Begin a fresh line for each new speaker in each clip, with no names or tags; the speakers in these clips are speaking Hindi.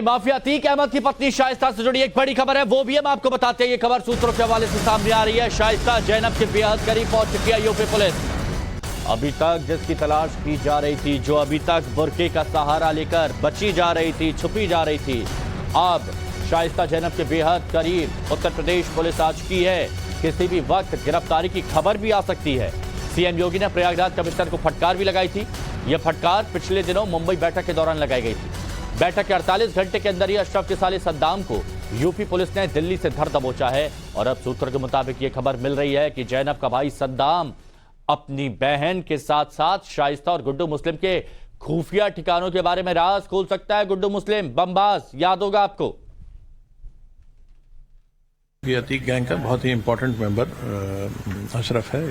माफिया अतीक अहमद की पत्नी शाइस्ता से जुड़ी एक बड़ी खबर है, वो भी हम आपको बताते हैं। ये खबर सूत्रों के हवाले से सामने आ रही है। शाइस्ता जैनब के बेहद करीब पहुंच चुकी है यूपी पुलिस। अभी तक जिसकी तलाश की जा रही थी, जो अभी तक बुर्के का सहारा लेकर बची जा रही थी, छुपी जा रही थी, अब शाइस्ता जैनब के बेहद करीब उत्तर प्रदेश पुलिस आ चुकी है। किसी भी वक्त गिरफ्तारी की खबर भी आ सकती है। सीएम योगी ने प्रयागराज कमिश्नर को फटकार भी लगाई थी। यह फटकार पिछले दिनों मुंबई बैठक के दौरान लगाई गई थी। बैठक के 48 घंटे के अंदर ही अशरफ के साले सद्दाम को यूपी पुलिस ने दिल्ली से धर दबोचा है। और अब सूत्रों के मुताबिक यह खबर मिल रही है कि जैनब का भाई सद्दाम अपनी बहन के साथ साथ शाइस्ता और गुड्डू मुस्लिम के खुफिया ठिकानों के बारे में राज खोल सकता है। गुड्डू मुस्लिम बमबाज याद होगा आपको।
ये अतीक गैंग का बहुत ही इम्पोर्टेंट मेंबर अशरफ है,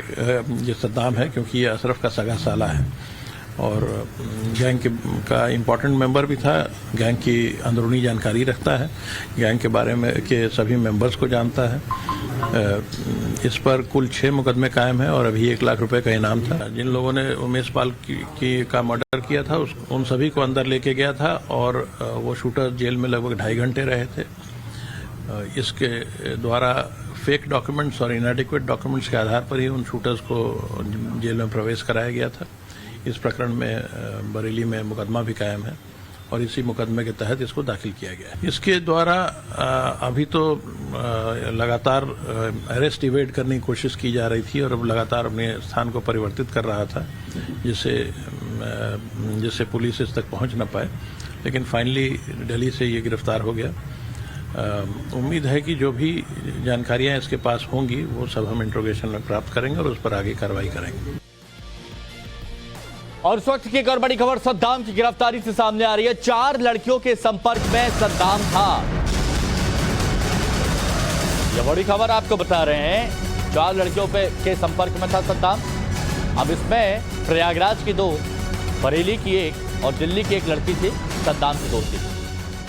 ये सद्दाम है, क्योंकि ये अशरफ का सगा साला है और गैंग का इम्पोर्टेंट मेंबर भी था। गैंग की अंदरूनी जानकारी रखता है, गैंग के बारे में के सभी मेंबर्स को जानता है। इस पर कुल 6 मुकदमे कायम है और अभी 1 लाख रुपए का इनाम था। जिन लोगों ने उमेश पाल का मर्डर किया था उन सभी को अंदर लेके गया था और वो शूटर जेल में लगभग 2.5 घंटे रहे थे। इसके द्वारा फेक डॉक्यूमेंट्स और इनएडिक्वेट डॉक्यूमेंट्स के आधार पर ही उन शूटर्स को जेल में प्रवेश कराया गया था। इस प्रकरण में बरेली में मुकदमा भी कायम है और इसी मुकदमे के तहत इसको दाखिल किया गया है। इसके द्वारा अभी तो लगातार अरेस्ट इवेड करने की कोशिश की जा रही थी और अब लगातार अपने स्थान को परिवर्तित कर रहा था, जिससे पुलिस इस तक पहुंच न पाए। लेकिन फाइनली दिल्ली से ये गिरफ्तार हो गया। उम्मीद है कि जो भी जानकारियां इसके पास होंगी वो सब हम इंट्रोगेशन में प्राप्त करेंगे और उस पर आगे कार्रवाई करेंगे।
और इस वक्त की एक और बड़ी खबर सद्दाम की गिरफ्तारी से सामने आ रही है। 4 लड़कियों के संपर्क में सद्दाम था। यह बड़ी खबर आपको बता रहे हैं। 4 लड़कियों के संपर्क में था सद्दाम। अब इसमें प्रयागराज की 2, बरेली की 1 और दिल्ली की 1 लड़की थी सद्दाम की दोस्ती।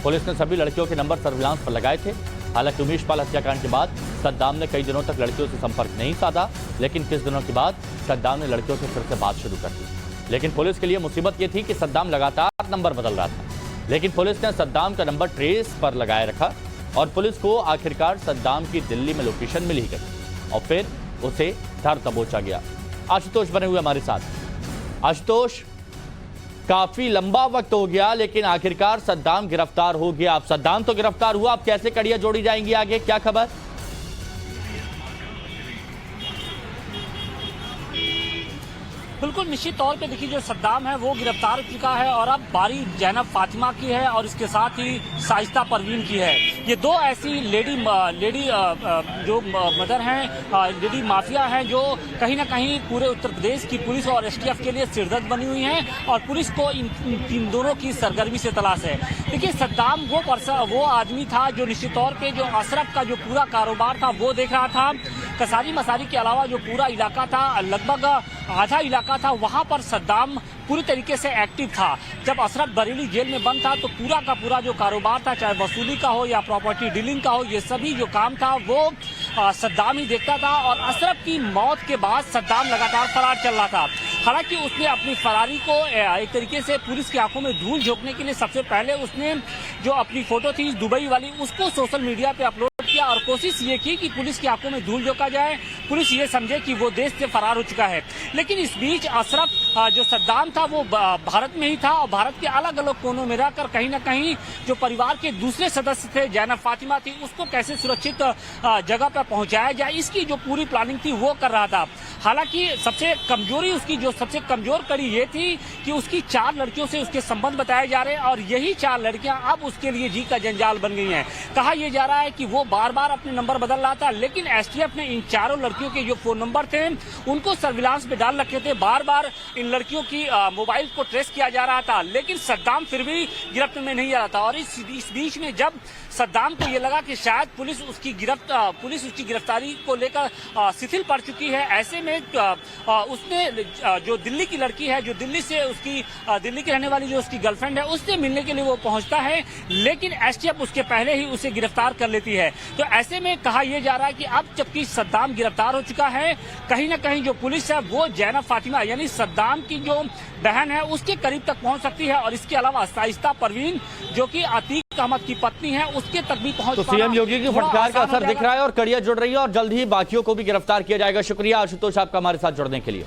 पुलिस ने सभी लड़कियों के नंबर सर्विलांस पर लगाए थे। हालांकि उमेश पाल हत्याकांड के बाद सद्दाम ने कई दिनों तक लड़कियों से संपर्क नहीं साधा, लेकिन कुछ दिनों के बाद सद्दाम ने लड़कियों से फिर से बात शुरू कर दी। लेकिन पुलिस के लिए मुसीबत यह थी कि सद्दाम लगातार नंबर बदल रहा था। लेकिन पुलिस ने सद्दाम का नंबर ट्रेस पर लगाए रखा और पुलिस को आखिरकार सद्दाम की दिल्ली में लोकेशन मिल ही गई और फिर उसे धर दबोचा गया। आशुतोष बने हुए हमारे साथ। आशुतोष, काफी लंबा वक्त हो गया लेकिन आखिरकार सद्दाम गिरफ्तार हो गया। अब सद्दाम तो गिरफ्तार हुआ, अब कैसे कड़ियां जोड़ी जाएंगी आगे, क्या खबर?
बिल्कुल निश्चित तौर पे देखिए, जो सद्दाम है वो गिरफ्तार हो चुका है और अब बारी जैनब फातिमा की है और इसके साथ ही शाइस्ता परवीन की है। ये 2 ऐसी लेडी जो मदर हैं, लेडी माफिया हैं, जो कहीं ना कहीं पूरे उत्तर प्रदेश की पुलिस और एसटीएफ के लिए सिरदर्द बनी हुई हैं और पुलिस को इन दोनों की सरगर्मी से तलाश है। देखिए, सद्दाम वो आदमी था जो निश्चित तौर पे जो अशरफ का जो पूरा कारोबार था वो देख रहा था। कसारी मसारी के अलावा जो पूरा इलाका था, लगभग आधा इलाका था, वहां पर सद्दाम पूरी तरीके से एक्टिव था। जब अशरफ बरेली जेल में बंद था तो पूरा का पूरा जो कारोबार था, चाहे वसूली का हो या प्रॉपर्टी डीलिंग का हो, ये सभी जो काम था वो सद्दाम ही देखता था। और अशरफ की मौत के बाद सद्दाम लगातार फरार चल रहा था। हालांकि उसने अपनी फरारी को एक तरीके से पुलिस की आंखों में धूल झोंकने के लिए सबसे पहले उसने जो अपनी फोटो थी दुबई वाली, उसको सोशल मीडिया पे अपलोड किया और कोशिश ये की कि पुलिस की आंखों में धूल झोंका जाए, पुलिस ये समझे कि वो देश से फरार हो चुका है। लेकिन इस बीच अशरफ जो सद्दाम था वो भारत में ही था और भारत के अलग अलग कोनों में रहकर कहीं ना कहीं जो परिवार के दूसरे सदस्य थे, जैनब फातिमा थी, उसको कैसे सुरक्षित जगह पर पहुंचाया जाए, इसकी जो पूरी प्लानिंग थी वो कर रहा था। हालांकि सबसे कमजोर कड़ी ये थी कि उसकी 4 लड़कियों से उसके संबंध बताए जा रहे हैं और यही 4 लड़कियां अब उसके लिए जी का जंजाल बन गई हैं। कहा यह जा रहा है कि वो बार बार अपने नंबर बदल रहा था, लेकिन एसटीएफ ने इन 4 लड़कियों के जो फोन नंबर थे उनको सर्विलांस में डाल रखे थे। बार बार इन लड़कियों की मोबाइल को ट्रेस किया जा रहा था, लेकिन सद्दाम फिर भी गिरफ्त में नहीं आ रहा था। और इस बीच में जब सद्दाम को ये लगा कि शायद पुलिस उसकी गिरफ्तारी को लेकर शिथिल पड़ चुकी है, ऐसे में उसने जो दिल्ली की लड़की है, जो दिल्ली की रहने वाली जो उसकी गर्लफ्रेंड है, उससे मिलने के लिए वो पहुंचता है, लेकिन एसटीएफ उसके पहले ही उसे गिरफ्तार कर लेती है। तो ऐसे में कहा यह जा रहा है कि अब जबकि सद्दाम गिरफ्तार हो चुका है, कहीं ना कहीं जो पुलिस है वो जैनब फातिमा यानी सद्दाम की जो बहन है उसके करीब तक पहुंच सकती है। और इसके अलावा शाइस्ता परवीन जो कि अतीक आशिक अहमद की पत्नी है उसके तक भी पहुंच
तो
पाना
सीएम योगी की
थोड़ा
फटकार का
आसान हो
असर दिख
जाएगा।
रहा है और कड़ियां जुड़ रही है और जल्द ही बाकियों को भी गिरफ्तार किया जाएगा। शुक्रिया आशुतोष आपका हमारे साथ जुड़ने के लिए।